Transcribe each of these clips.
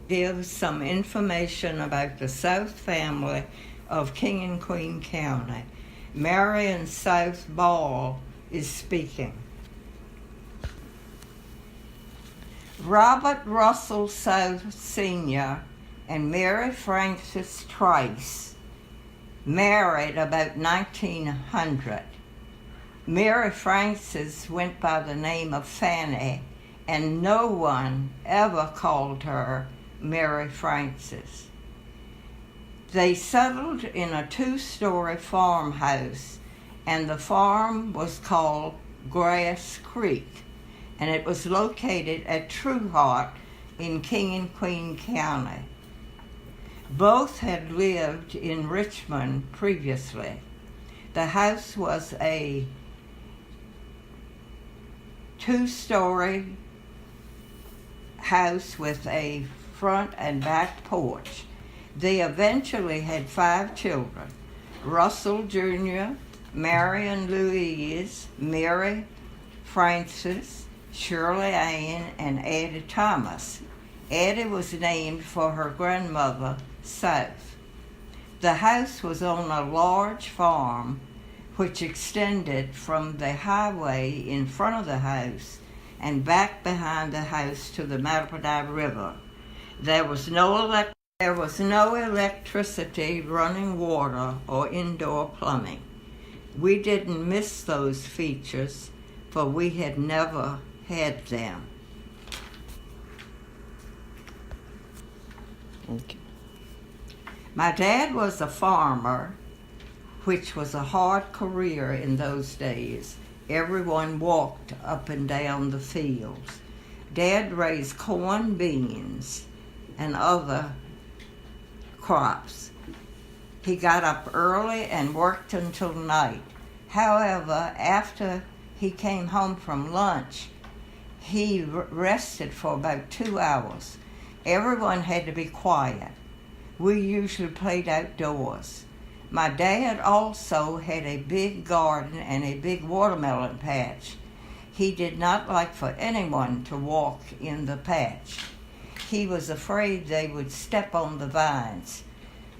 gives some information about the South family of King and Queen County. Marian South Ball is speaking. Robert Russell South Sr. and Mary Frances Trice married about 1900. Mary Frances went by the name of Fanny, and no one ever called her Mary Frances. They settled in a 2-story farmhouse, and the farm was called Grass Creek, and it was located at Trueheart in King and Queen County. Both had lived in Richmond previously. The house was a 2-story house with a front and back porch. They eventually had 5 children: Russell Jr., Marian Louise, Mary Frances, Shirley Ann, and Addie Thomas. Addie was named for her grandmother, South. The house was on a large farm which extended from the highway in front of the house and back behind the house to the Mattapony River. There was no electricity, running water, or indoor plumbing. We didn't miss those features, for we had never had them. Okay. My dad was a farmer, which was a hard career in those days. Everyone walked up and down the fields. Dad raised corn, beans, and other crops. He got up early and worked until night. However, after he came home from lunch, he rested for about 2 hours. Everyone had to be quiet. We usually played outdoors. My dad also had a big garden and a big watermelon patch. He did not like for anyone to walk in the patch. He was afraid they would step on the vines.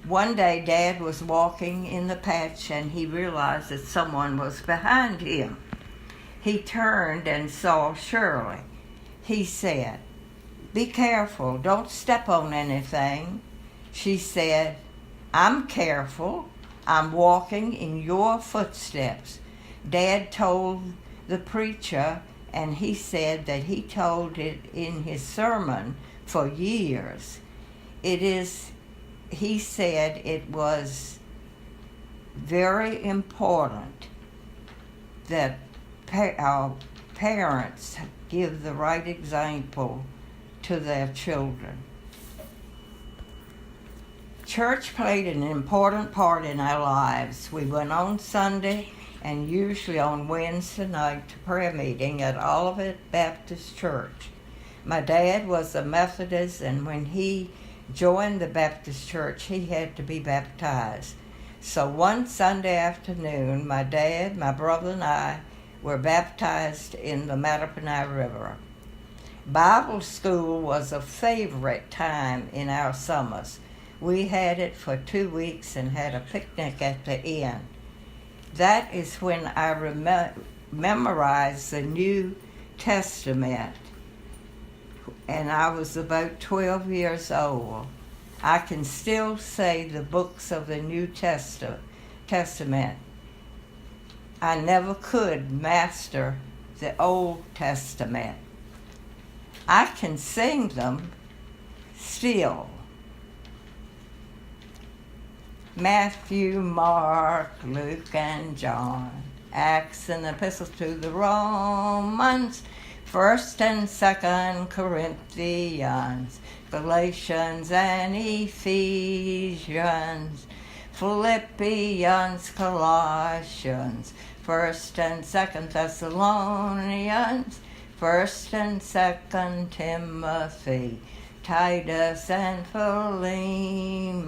One day, Dad was walking in the patch and he realized that someone was behind him. He turned and saw Shirley. He said, "Be careful, don't step on anything." She said, "I'm careful. I'm walking in your footsteps." Dad told the preacher, and he said that he told it in his sermon for years. He said it was very important that our parents give the right example to their children. Church played an important part in our lives. We went on Sunday and usually on Wednesday night to prayer meeting at Olivet Baptist Church. My dad was a Methodist, and when he joined the Baptist church, he had to be baptized. So one Sunday afternoon, my dad, my brother, and I were baptized in the Mattapony River. Bible school was a favorite time in our summers. We had it for 2 weeks and had a picnic at the end. That is when I memorized the New Testament, and I was about 12 years old. I can still say the books of the New Testament. I never could master the Old Testament. I can sing them still. Matthew, Mark, Luke, and John, Acts and Epistles to the Romans, 1st and 2nd Corinthians, Galatians and Ephesians, Philippians, Colossians, 1st and 2nd Thessalonians, 1st and 2nd Timothy, Titus and Philemon,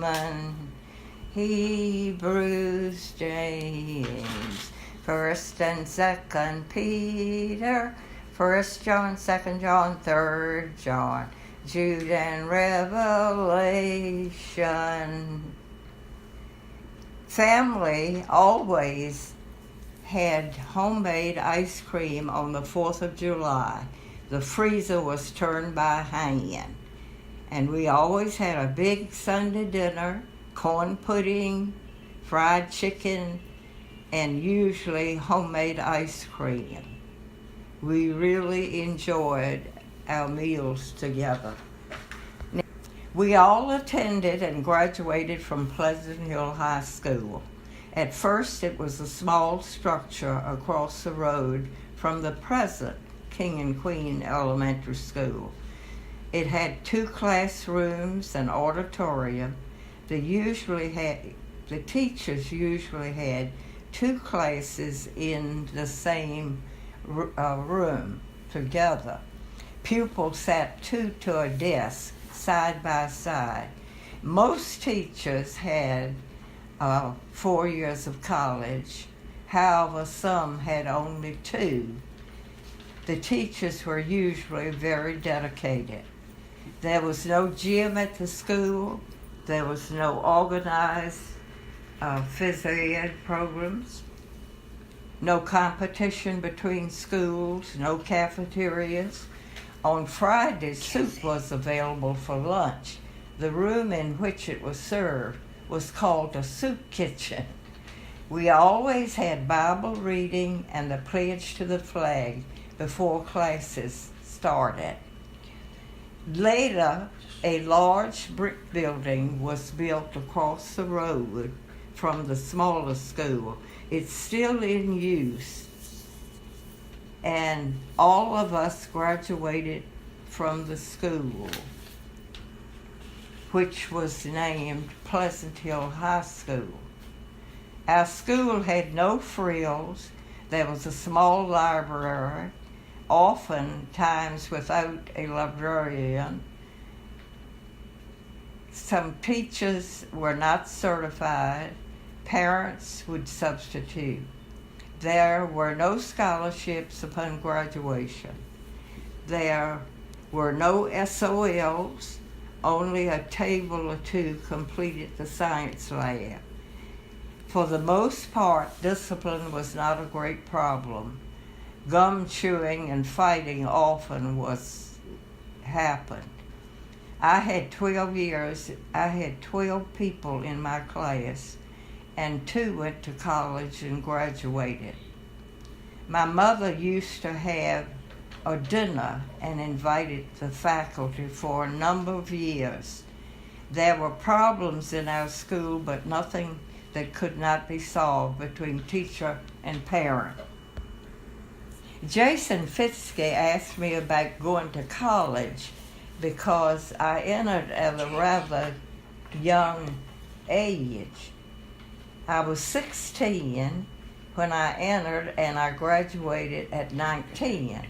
Hebrews, James, 1st and 2nd Peter, 1st John, 2nd John, 3rd John. Jude and Revelation. Family always had homemade ice cream on the 4th of July. The freezer was turned by hand. And we always had a big Sunday dinner, corn pudding, fried chicken, and usually homemade ice cream. We really enjoyed our meals together. We all attended and graduated from Pleasant Hill High School. At first, it was a small structure across the road from the present King and Queen Elementary School. It had 2 classrooms, an auditorium. The teachers usually had 2 classes in the same room together. Pupils sat 2 to a desk, side by side. Most teachers had 4 years of college. However, some had only 2. The teachers were usually very dedicated. There was no gym at the school. There was no organized phys ed programs. No competition between schools. No cafeterias. On Fridays, soup was available for lunch. The room in which it was served was called a soup kitchen. We always had Bible reading and the pledge to the flag before classes started. Later, a large brick building was built across the road from the smaller school. It's still in use, and all of us graduated from the school, which was named Pleasant Hill High School. Our school had no frills. There was a small library, oftentimes without a librarian. Some teachers were not certified. Parents would substitute. There were no scholarships upon graduation. There were no SOLs. Only a table or 2 completed the science lab. For the most part, discipline was not a great problem. Gum chewing and fighting often happened. I had 12 people in my class, and 2 went to college and graduated. My mother used to have a dinner and invited the faculty for a number of years. There were problems in our school, but nothing that could not be solved between teacher and parent. Jason Fitzke asked me about going to college because I entered at a rather young age. I was 16 when I entered, and I graduated at 19.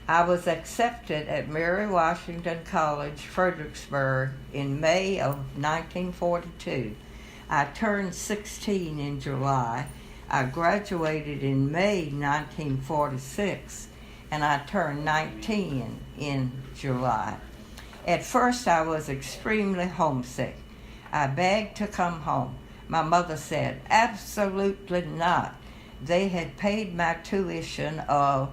I was accepted at Mary Washington College, Fredericksburg in May of 1942. I turned 16 in July. I graduated in May 1946, and I turned 19 in July. At first, I was extremely homesick. I begged to come home. My mother said, absolutely not. They had paid my tuition of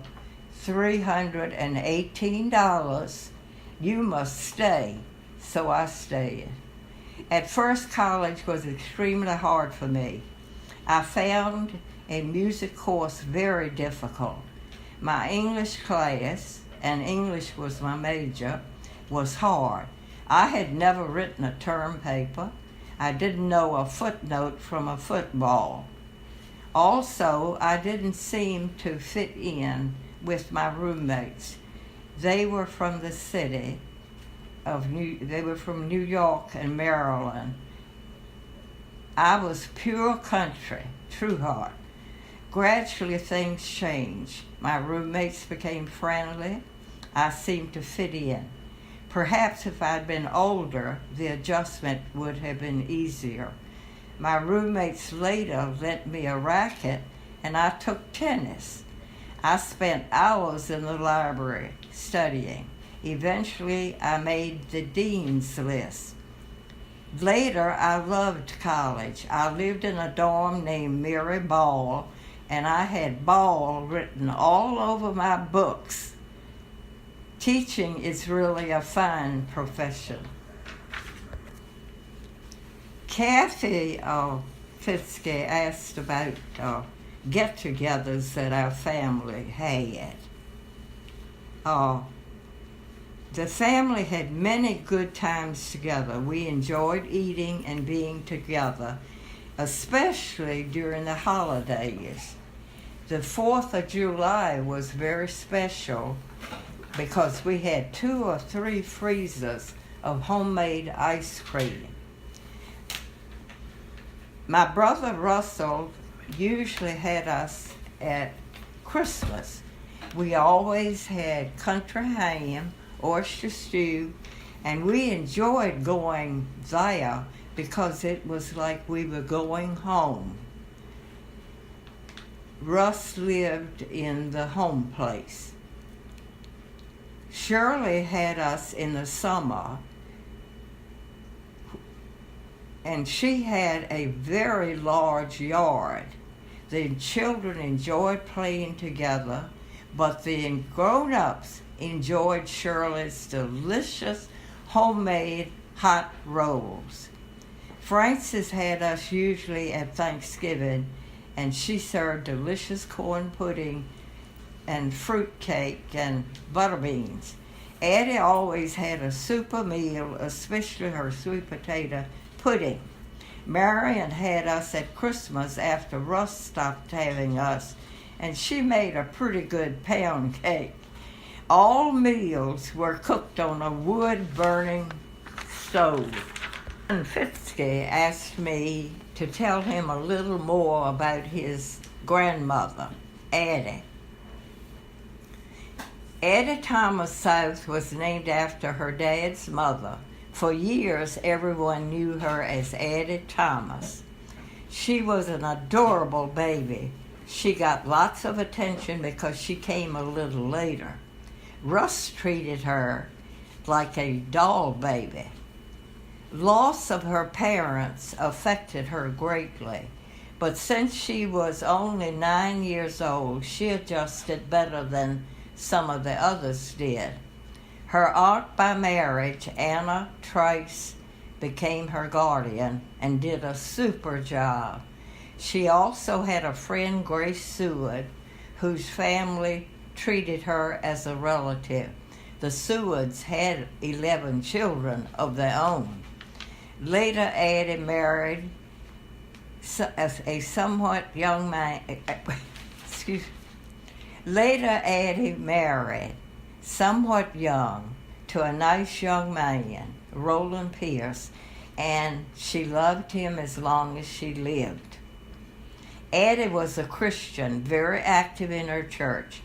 $318. You must stay. So I stayed. At first, college was extremely hard for me. I found a music course very difficult. My English class, and English was my major, was hard. I had never written a term paper. I didn't know a footnote from a football. Also, I didn't seem to fit in with my roommates. They were from the city they were from New York and Maryland. I was pure country, true heart. Gradually things changed. My roommates became friendly. I seemed to fit in. Perhaps if I'd been older, the adjustment would have been easier. My roommates later lent me a racket, and I took tennis. I spent hours in the library studying. Eventually, I made the dean's list. Later, I loved college. I lived in a dorm named Mary Ball, and I had Ball written all over my books. Teaching is really a fine profession. Kathy Fitzke asked about get-togethers that our family had. The family had many good times together. We enjoyed eating and being together, especially during the holidays. The 4th of July was very special because we had 2 or 3 freezers of homemade ice cream. My brother Russell usually had us at Christmas. We always had country ham, oyster stew, and we enjoyed going there because it was like we were going home. Russ lived in the home place. Shirley had us in the summer, and she had a very large yard. The children enjoyed playing together, but the grown-ups enjoyed Shirley's delicious homemade hot rolls. Frances had us usually at Thanksgiving, and she served delicious corn pudding and fruit cake and butter beans. Addie always had a super meal, especially her sweet potato pudding. Marian had us at Christmas after Russ stopped having us, and she made a pretty good pound cake. All meals were cooked on a wood-burning stove. And Fitzke asked me to tell him a little more about his grandmother, Addie. Addie Thomas South was named after her dad's mother. For years, everyone knew her as Addie Thomas. She was an adorable baby. She got lots of attention because she came a little later. Russ treated her like a doll baby. Loss of her parents affected her greatly, but since she was only 9 years old, she adjusted better than some of the others did. Her aunt by marriage, Anna Trice, became her guardian and did a super job. She also had a friend, Grace Seward, whose family treated her as a relative. The Sewards had 11 children of their own. Later, Addie married a somewhat young man. Later, Addie married, somewhat young, to a nice young man, Roland Pierce, and she loved him as long as she lived. Addie was a Christian, very active in her church.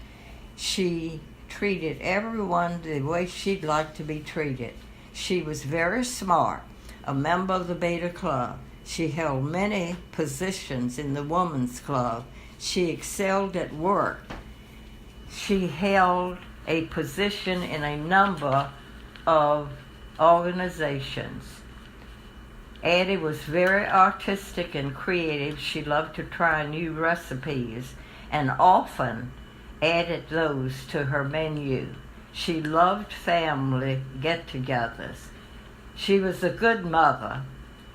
She treated everyone the way she'd like to be treated. She was very smart, a member of the Beta Club. She held many positions in the Women's Club. She excelled at work. She held a position in a number of organizations. Addie was very artistic and creative. She loved to try new recipes and often added those to her menu. She loved family get-togethers. She was a good mother.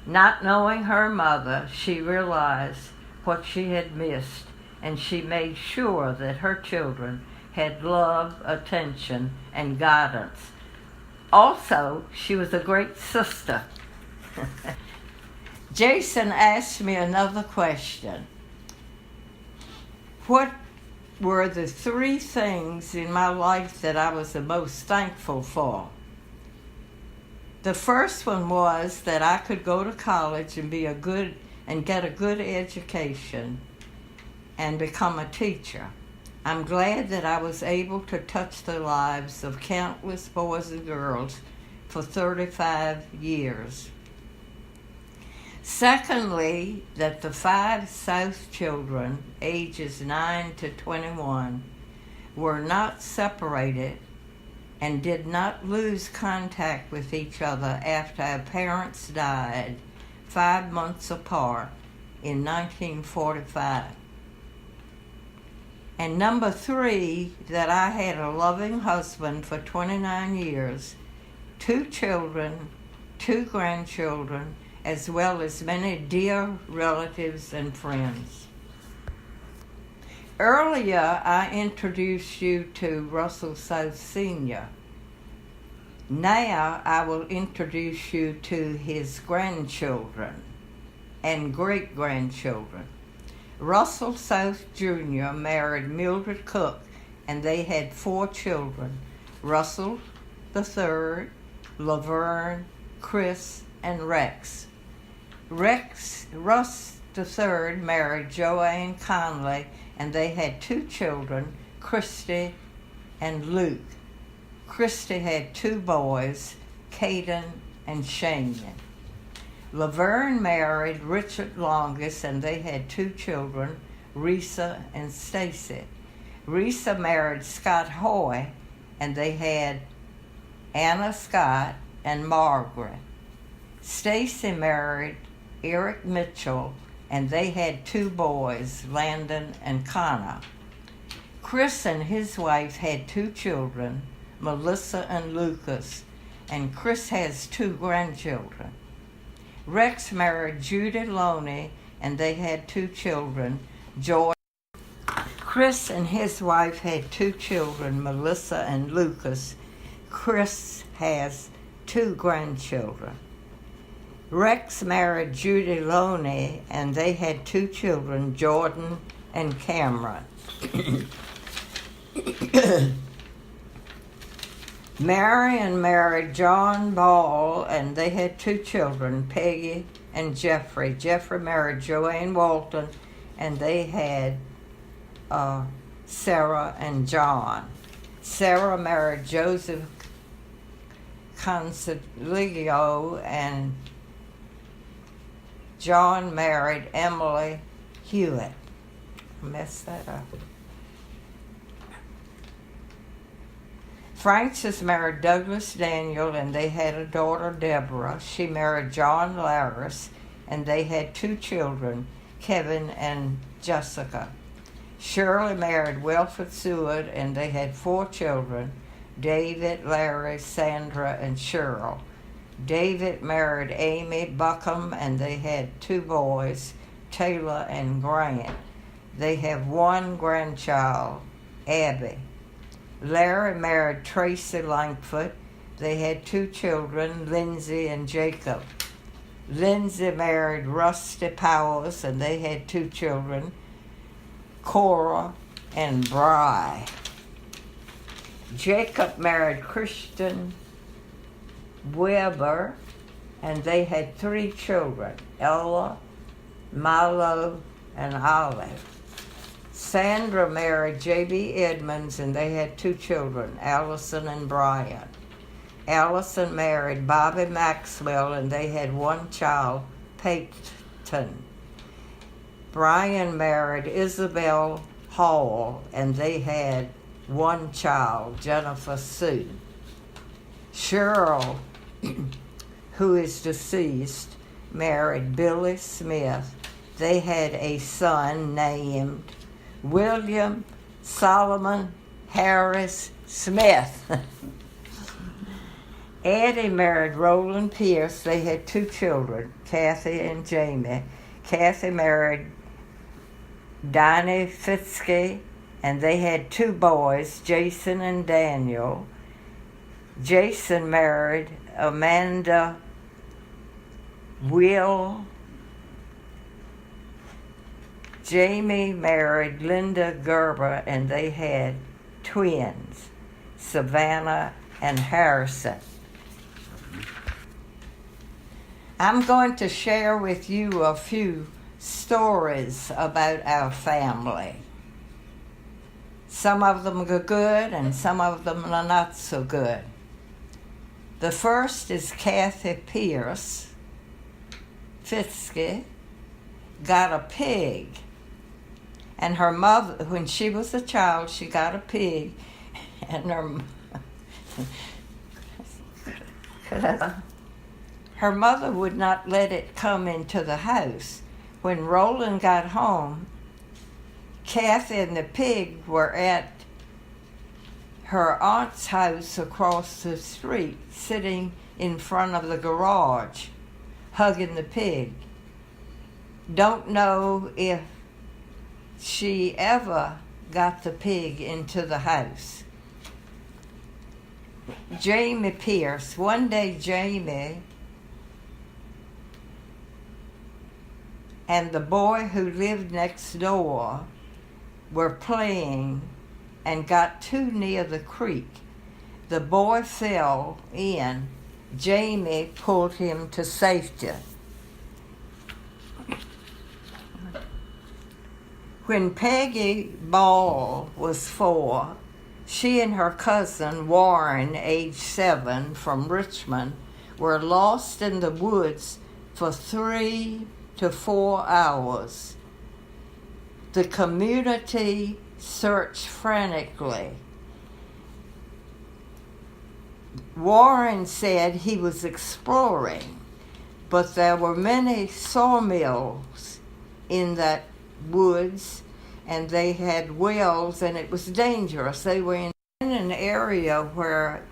Not knowing her mother, she realized what she had missed, and she made sure that her children had love, attention, and guidance. Also, she was a great sister. Jason asked me another question. What were the 3 things in my life that I was the most thankful for? The first one was that I could go to college and get a good education and become a teacher. I'm glad that I was able to touch the lives of countless boys and girls for 35 years. Secondly, that the 5 South children, ages 9 to 21, were not separated and did not lose contact with each other after our parents died 5 months apart in 1945. And number 3, that I had a loving husband for 29 years, 2 children, 2 grandchildren, as well as many dear relatives and friends. Earlier, I introduced you to Russell South Sr. Now, I will introduce you to his grandchildren and great-grandchildren. Russell South Jr. married Mildred Cook, and they had 4 children, Russell III, Laverne, Chris, and Rex. Russ III married Joanne Conley, and they had 2 children, Christy and Luke. Christy had 2 boys, Caden and Shane. Laverne married Richard Longus, and they had 2 children, Risa and Stacy. Risa married Scott Hoy, and they had Anna Scott and Margaret. Stacy married Eric Mitchell, and they had 2 boys, Landon and Connor. Chris and his wife had 2 children, Melissa and Lucas, and Chris has 2 grandchildren. Rex married Judy Loney, and they had 2 children, George. Chris and his wife had 2 children, Melissa and Lucas. Chris has 2 grandchildren. Rex married Judy Loney, and they had 2 children, Jordan and Cameron. Marian married John Ball, and they had 2 children, Peggy and Jeffrey. Jeffrey married Joanne Walton, and they had Sarah and John. Sarah married Joseph Consiglio, and John married Emily Hewitt. I messed that up. Francis married Douglas Daniel, and they had a daughter, Deborah. She married John Laris, and they had 2 children, Kevin and Jessica. Shirley married Wilfred Seward, and they had 4 children, David, Larry, Sandra, and Cheryl. David married Amy Buckham, and they had 2 boys, Taylor and Grant. They have 1 grandchild, Abby. Larry married Tracy Langford. They had 2 children, Lindsay and Jacob. Lindsay married Rusty Powers, and they had 2 children, Cora and Bry. Jacob married Christian Weber, and they had 3 children, Ella, Milo, and Olive. Sandra married J.B. Edmonds, and they had 2 children, Allison and Brian. Allison married Bobby Maxwell, and they had 1 child, Peyton. Brian married Isabel Hall, and they had 1 child, Jennifer Sue. Cheryl, who is deceased, married Billy Smith. They had a son named William Solomon Harris Smith. Eddie married Roland Pierce. They had 2 children, Kathy and Jamie. Kathy married Donnie Fitzke, and they had 2 boys, Jason and Daniel. Jason married Amanda Will. Jamie married Linda Gerber, and they had twins, Savannah and Harrison. I'm going to share with you a few stories about our family. Some of them are good, and some of them are not so good. The first is Kathy Pierce Fitzke got a pig. And her mother, when she was a child, she got a pig, and Her mother would not let it come into the house. When Roland got home, Kathy and the pig were at her aunt's house across the street, sitting in front of the garage, hugging the pig. Don't know if she ever got the pig into the house. Jamie Pierce. One day Jamie and the boy who lived next door were playing and got too near the creek. The boy fell in. Jamie pulled him to safety. When Peggy Ball was 4, she and her cousin Warren, age 7, from Richmond, were lost in the woods for 3 to 4 hours. The community searched frantically. Warren said he was exploring, but there were many sawmills in that woods, and they had wells, and it was dangerous. They were in an area where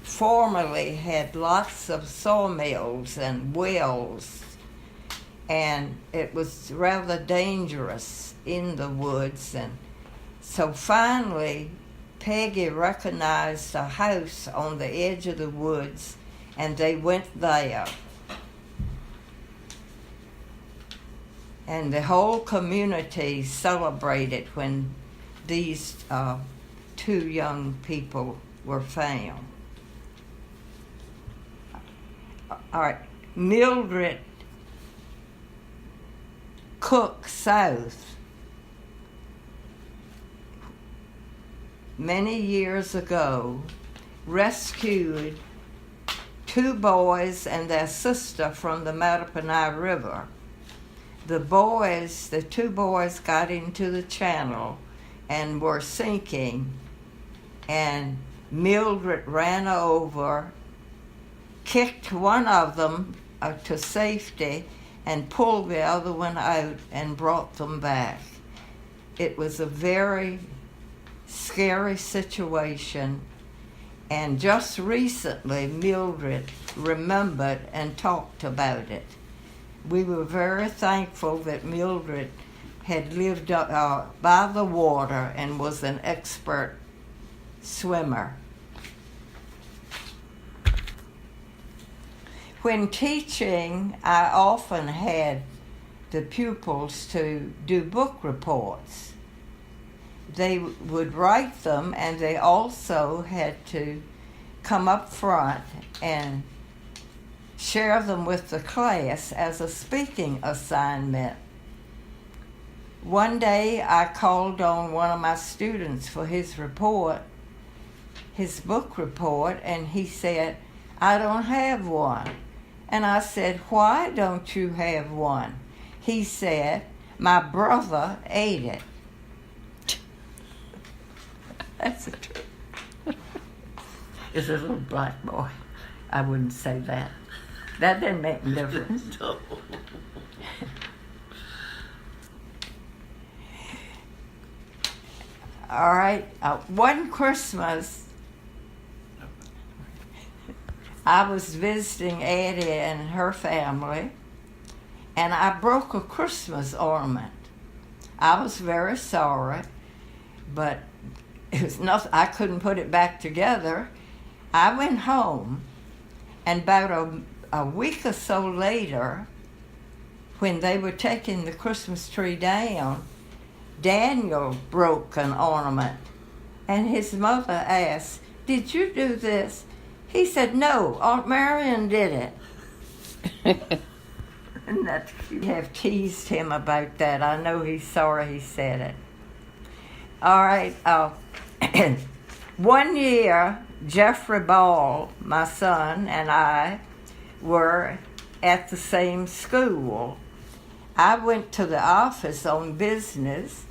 formerly had lots of sawmills and wells, and it was rather dangerous in the woods. And so finally Peggy recognized a house on the edge of the woods, and they went there. And the whole community celebrated when these 2 young people were found. All right, Mildred Cook South, many years ago, rescued 2 boys and their sister from the Mattaponi River. The 2 boys got into the channel and were sinking, and Mildred ran over, kicked one of them to safety, and pulled the other one out and brought them back. It was a very scary situation, and just recently Mildred remembered and talked about it. We were very thankful that Mildred had lived by the water and was an expert swimmer. When teaching, I often had the pupils to do book reports. They would write them, and they also had to come up front and share them with the class as a speaking assignment. One day I called on one of my students for his report, his book report, and he said, "I don't have one." And I said, "Why don't you have one?" He said, "My brother ate it." That's the truth. It's a little black boy. I wouldn't say that. That didn't make a difference. No. All right. One Christmas, I was visiting Addie and her family, and I broke a Christmas ornament. I was very sorry, but it was nothing. I couldn't put it back together. I went home, and about a week or so later, when they were taking the Christmas tree down, Daniel broke an ornament, and his mother asked, "Did you do this?" He said, "No, Aunt Marian did it." And that you have teased him about that. I know he's sorry he said it. All right. One year, Jeffrey Ball, my son, and I were at the same school. I went to the office on business,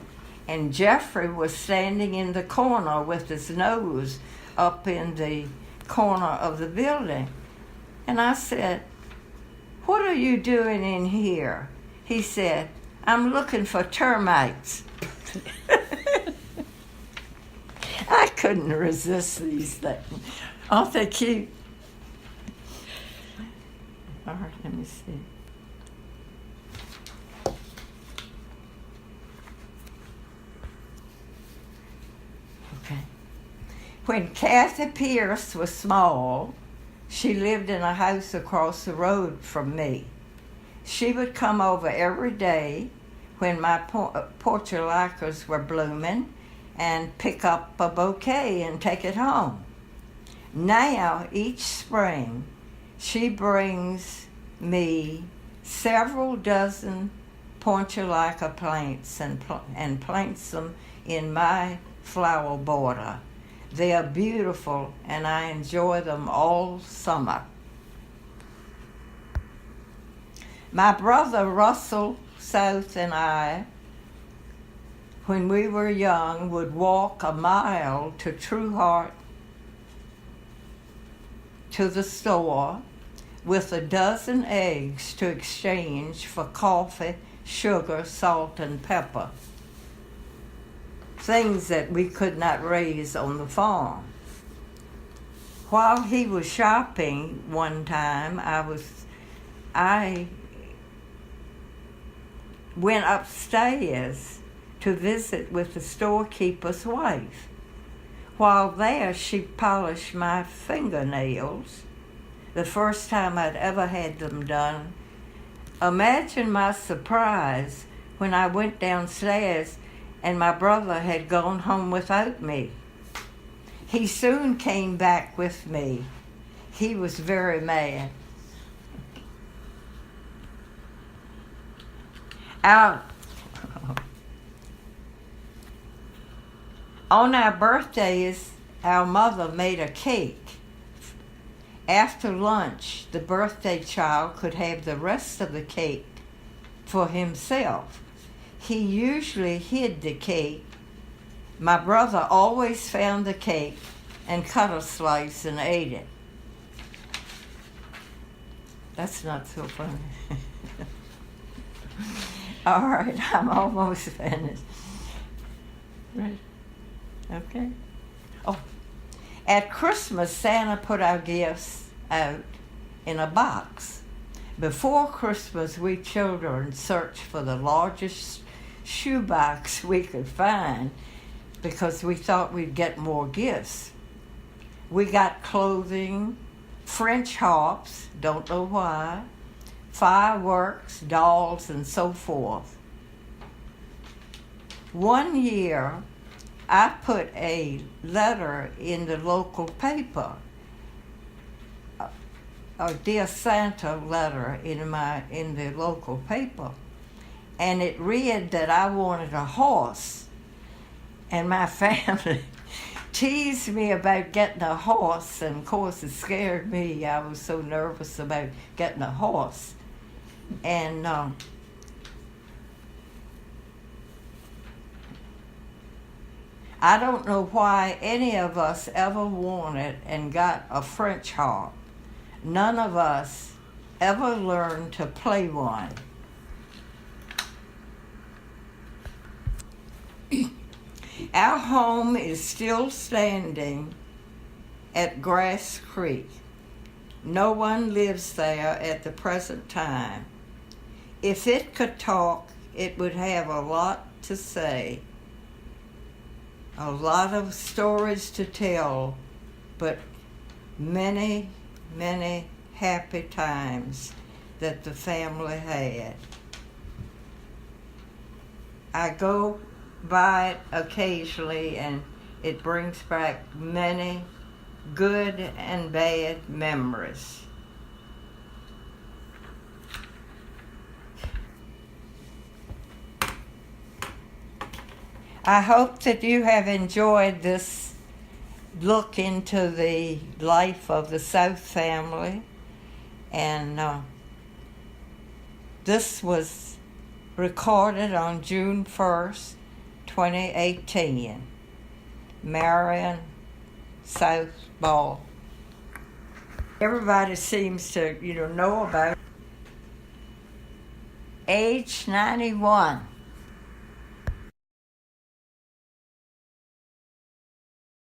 and Jeffrey was standing in the corner with his nose up in the corner of the building. And I said, "What are you doing in here?" He said, "I'm looking for termites." I couldn't resist these things. Aren't they cute? All right, let me see. Okay. When Kathy Pierce was small, she lived in a house across the road from me. She would come over every day when my portulacas were blooming and pick up a bouquet and take it home. Now, each spring, she brings me several dozen portulaca plants and plants them in my flower border. They are beautiful, and I enjoy them all summer. My brother Russell South and I, when we were young, would walk a mile to Trueheart to the store with a dozen eggs to exchange for coffee, sugar, salt, and pepper. Things that we could not raise on the farm. While he was shopping one time, I went upstairs to visit with the storekeeper's wife. While there, she polished my fingernails, the first time I'd ever had them done. Imagine my surprise when I went downstairs and my brother had gone home without me. He soon came back with me. He was very mad. On our birthdays, our mother made a cake. After lunch, the birthday child could have the rest of the cake for himself. He usually hid the cake. My brother always found the cake and cut a slice and ate it. That's not so funny. All right, I'm almost finished. Right. Okay. Oh, at Christmas, Santa put our gifts out in a box. Before Christmas, we children searched for the largest shoebox we could find because we thought we'd get more gifts. We got clothing, French harps, don't know why, fireworks, dolls, and so forth. One year, I put a letter in the local paper, a Dear Santa letter in the local paper, and it read that I wanted a horse, and my family teased me about getting a horse, and of course it scared me. I was so nervous about getting a horse, and I don't know why any of us ever wanted and got a French harp. None of us ever learned to play one. Our home is still standing at Grass Creek. No one lives there at the present time. If it could talk, it would have a lot to say. A lot of stories to tell, but many, many happy times that the family had. I go by it occasionally, and it brings back many good and bad memories. I hope that you have enjoyed this look into the life of the South family. And this was recorded on June 1st, 2018. Marian, softball. Everybody seems to, know about. Age 91.